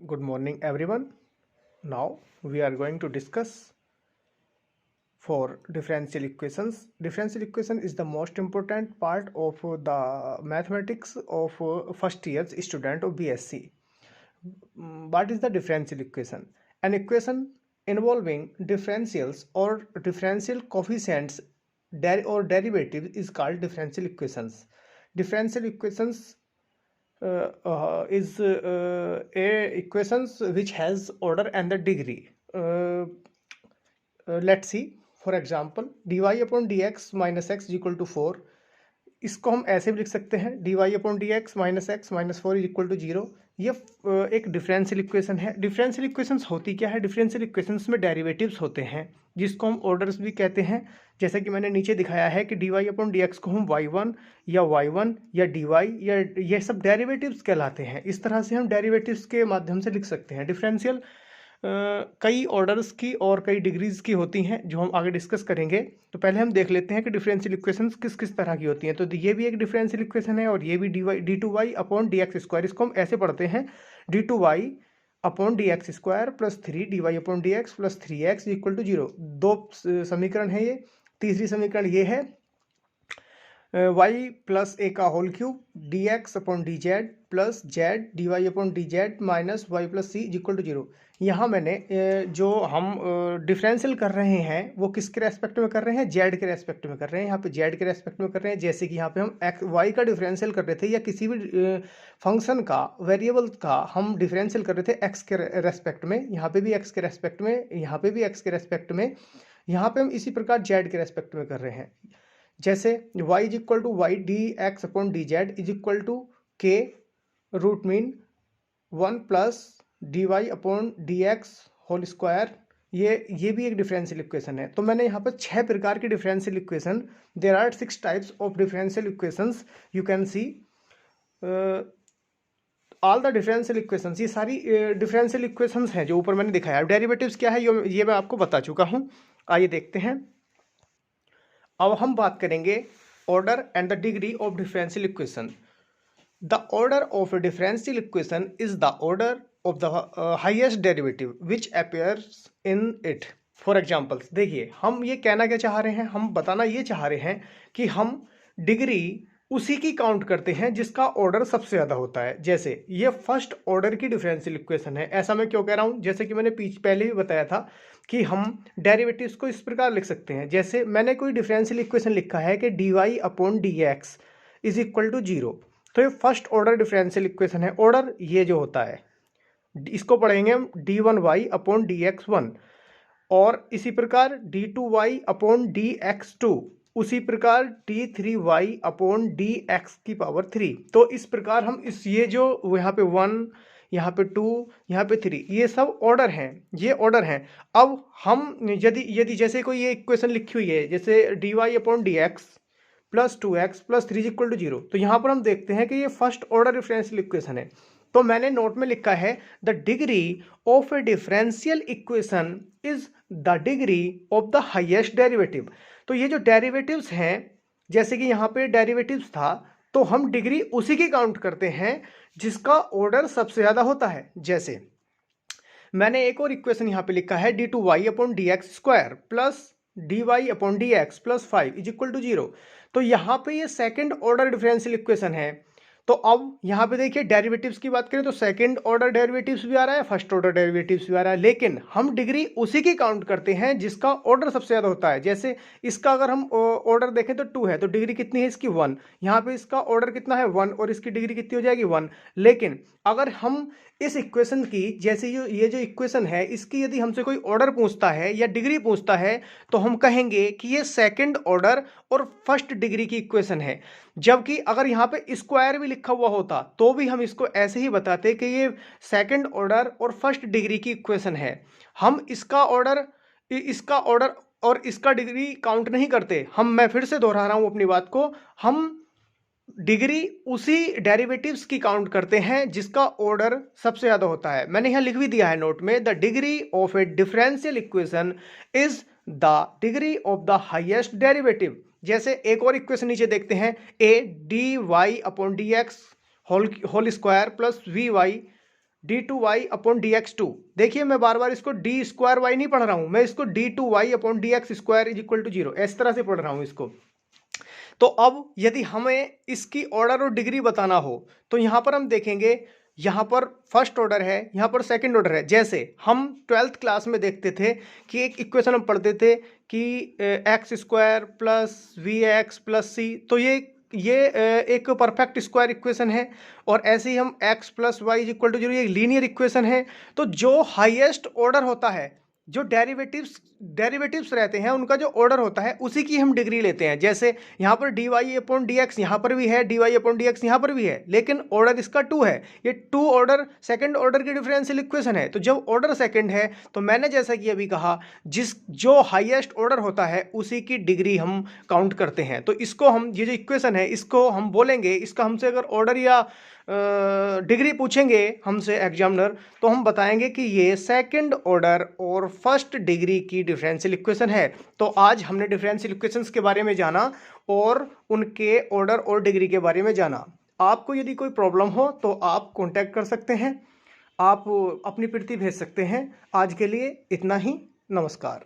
Good morning, everyone. Now we are going to discuss for differential equations. Differential equation is the most important part of the mathematics of first year's student of BSc. What is the differential equation? An equation involving differentials or differential coefficients or derivatives is called differential equations. Differential equations is a equations which has order and the degree. Let's see, for example, dy upon dx minus x is equal to 4. इसको हम ऐसे भी लिख सकते हैं dy upon D X minus X minus four is equal to zero. ये एक differential equation है। डिफरेंशियल इक्वेशंस होती क्या है? डिफरेंशियल इक्वेशंस में डेरिवेटिव्स होते हैं जिसको हम ऑर्डर्स भी कहते हैं। जैसे कि मैंने नीचे दिखाया है कि dy अपॉन डी एक्स को हम y1 या dy या ये सब डेरिवेटिव्स कहलाते हैं। इस तरह से हम डेरिवेटिव्स के माध्यम से लिख सकते हैं। डिफरेंशियल कई ऑर्डर्स की और कई डिग्रीज की होती हैं जो हम आगे डिस्कस करेंगे। तो पहले हम देख लेते हैं कि डिफरेंशियल इक्वेशंस किस किस तरह की होती हैं। तो ये भी एक डिफरेंशियल इक्वेशन है और ये भी D two Y upon D X square. इसको हम ऐसे पढ़ते हैं D two Y upon D X square plus three D Y upon D X plus three X equal to zero. दो समीकरण है ये। तीसरी समीकरण ये है वाई प्लस ए का whole cube D X upon D Z plus Z D Y upon D Z minus Y plus C equal to zero. यहाँ मैंने जो हम डिफरेंशियल कर रहे हैं वो किसके रेस्पेक्ट में कर रहे हैं? जेड के रेस्पेक्ट में कर रहे हैं। यहाँ पे जेड के रेस्पेक्ट में कर रहे हैं। जैसे कि यहाँ पे हम एक्स वाई का डिफरेंशियल कर रहे थे या किसी भी फंक्शन का वेरिएबल का हम डिफरेंशियल कर रहे थे एक्स के रेस्पेक्ट में। यहाँ पे भी एक्स के रेस्पेक्ट में, यहाँ पे भी एक्स के रेस्पेक्ट में, यहाँ पे हम इसी प्रकार जेड के रेस्पेक्ट में कर रहे हैं। जैसे y is equal to Y D X upon D Z is equal to के रूट मीन 1 plus D Y upon D X whole square. ये भी एक डिफरेंशियल इक्वेशन है। तो मैंने यहाँ पर 6 प्रकार की differential equation, there are 6 types of differential equations you can see all the differential equations. ये सारी डिफरेंशियल इक्वेशंस हैं जो ऊपर मैंने दिखाया है। डेरिवेटिव्स क्या है ये मैं आपको बता चुका हूँ। आइए देखते हैं। अब हम बात करेंगे order and the degree of differential equation. The order of a differential equation is the order of the highest derivative which appears in it. For examples देखिए, हम ये कहना क्या चाह रहे हैं? हम बताना ये चाह रहे हैं कि हम डिग्री उसी की काउंट करते हैं जिसका ऑर्डर सबसे ज़्यादा होता है। जैसे ये फर्स्ट ऑर्डर की डिफरेंशियल इक्वेशन है। ऐसा मैं क्यों कह रहा हूँ? जैसे कि मैंने पहले भी बताया था कि हम डेरिवेटिव्स को इस प्रकार लिख सकते हैं। जैसे मैंने कोई डिफरेंशियल इक्वेशन लिखा है कि D Y upon D X is equal to zero. तो ये फर्स्ट ऑर्डर डिफरेंशियल इक्वेशन है। ऑर्डर ये जो होता है इसको पढ़ेंगे हम D one Y upon D X one, और इसी प्रकार D two Y upon D X two, उसी प्रकार D three Y upon D X की पावर थ्री। तो इस प्रकार हम ये जो यहाँ पे वन, यहाँ पे टू, यहाँ पे थ्री, ये सब ऑर्डर हैं, ये ऑर्डर हैं। अब हम यदि जैसे कोई ये इक्वेशन लिखी हुई है जैसे D Y upon D X plus two X plus three equal to zero, तो यहाँ पर हम देखते हैं कि ये फर्स्ट ऑर्डर डिफरेंशियल इक्वेशन है। तो मैंने नोट में लिखा है the degree of a differential equation is the degree of the highest derivative. तो ये जो डेरिवेटिव्स हैं, जैसे कि यहाँ पे डेरिवेटिव्स था, तो हम डिग्री उसी की काउंट करते हैं जिसका ऑर्डर सबसे ज़्यादा होता है। जैसे मैंने एक और इक्वेशन यहाँ पे लिखा है D two Y upon D X square plus D Y upon D X plus five is equal to zero. तो यहाँ पे ये सेकंड ऑर्डर डिफरेंशियल इक्वेशन है। तो अब यहाँ पे देखिए डेरिवेटिव्स की बात करें तो सेकंड ऑर्डर डेरिवेटिव्स भी आ रहा है, फर्स्ट ऑर्डर डेरिवेटिव्स भी आ रहा है, लेकिन हम डिग्री उसी की काउंट करते हैं जिसका ऑर्डर सबसे ज़्यादा होता है। जैसे इसका अगर हम ऑर्डर देखें तो 2 है, तो डिग्री कितनी है इसकी? 1। यहाँ पे इसका ऑर्डर कितना है? 1, और इसकी डिग्री कितनी हो जाएगी? 1। लेकिन अगर हम इस इक्वेशन की, जैसे ये जो इक्वेशन है, इसकी यदि हमसे कोई ऑर्डर पूछता है या डिग्री पूछता है तो हम कहेंगे कि ये सेकंड ऑर्डर और फर्स्ट डिग्री की इक्वेशन है। जबकि अगर यहाँ पे स्क्वायर भी लिखा हुआ होता तो भी हम इसको ऐसे ही बताते कि ये सेकंड ऑर्डर और फर्स्ट डिग्री की इक्वेशन है। हम इसका ऑर्डर और इसका डिग्री काउंट नहीं करते। मैं फिर से दोहरा रहा हूँ अपनी बात को, हम डिग्री उसी डेरिवेटिव्स की काउंट करते हैं जिसका ऑर्डर सबसे ज़्यादा होता है। मैंने यहाँ लिख भी दिया है नोट में, the degree of a differential equation is the degree of the highest derivative. जैसे एक और इक्वेशन नीचे देखते हैं, A D Y upon D X whole square plus V Y d2y/dx2। देखिए मैं बार बार इसको d स्क्वायर वाई नहीं पढ़ रहा हूं, मैं इसको d2y/dx² = 0 इस तरह से पढ़ रहा हूं इसको। तो अब यदि हमें इसकी ऑर्डर और डिग्री बताना हो तो यहां पर हम देखेंगे, यहां पर फर्स्ट ऑर्डर है, यहां पर सेकंड ऑर्डर है। जैसे हम 12th क्लास में देखते थे कि एक इक्वेशन हम पढ़ते थे कि x² + vx + c, तो ये एक परफेक्ट स्क्वायर इक्वेशन है। और ऐसे ही हम x + y = 0, ये लीनियर इक्वेशन है। तो जो हाईएस्ट ऑर्डर होता है, जो डेरिवेटिव्स रहते हैं, उनका जो ऑर्डर होता है उसी की हम डिग्री लेते हैं। जैसे यहाँ पर dy/dx यहाँ पर भी है, dy/dx यहाँ पर भी है, लेकिन ऑर्डर इसका 2 है। ये 2 ऑर्डर सेकंड ऑर्डर की डिफरेंशियल इक्वेशन है। तो जब ऑर्डर सेकंड है तो मैंने जैसा कि अभी कहा, जो हाईएस्ट ऑर्डर होता है उसी की डिग्री हम काउंट करते हैं। तो इसको हम, ये जो इक्वेशन है इसको हम बोलेंगे, इसका हमसे अगर ऑर्डर या डिग्री पूछेंगे हमसे एग्जामिनर, तो हम बताएंगे कि ये सेकंड ऑर्डर और फर्स्ट डिग्री की डिफरेंशियल इक्वेशन है। तो आज हमने डिफरेंशियल इक्वेशंस के बारे में जाना और उनके ऑर्डर और डिग्री के बारे में जाना। आपको यदि कोई प्रॉब्लम हो तो आप कांटेक्ट कर सकते हैं, आप अपनी प्रति भेज सकते हैं। आज के लिए इतना ही, नमस्कार।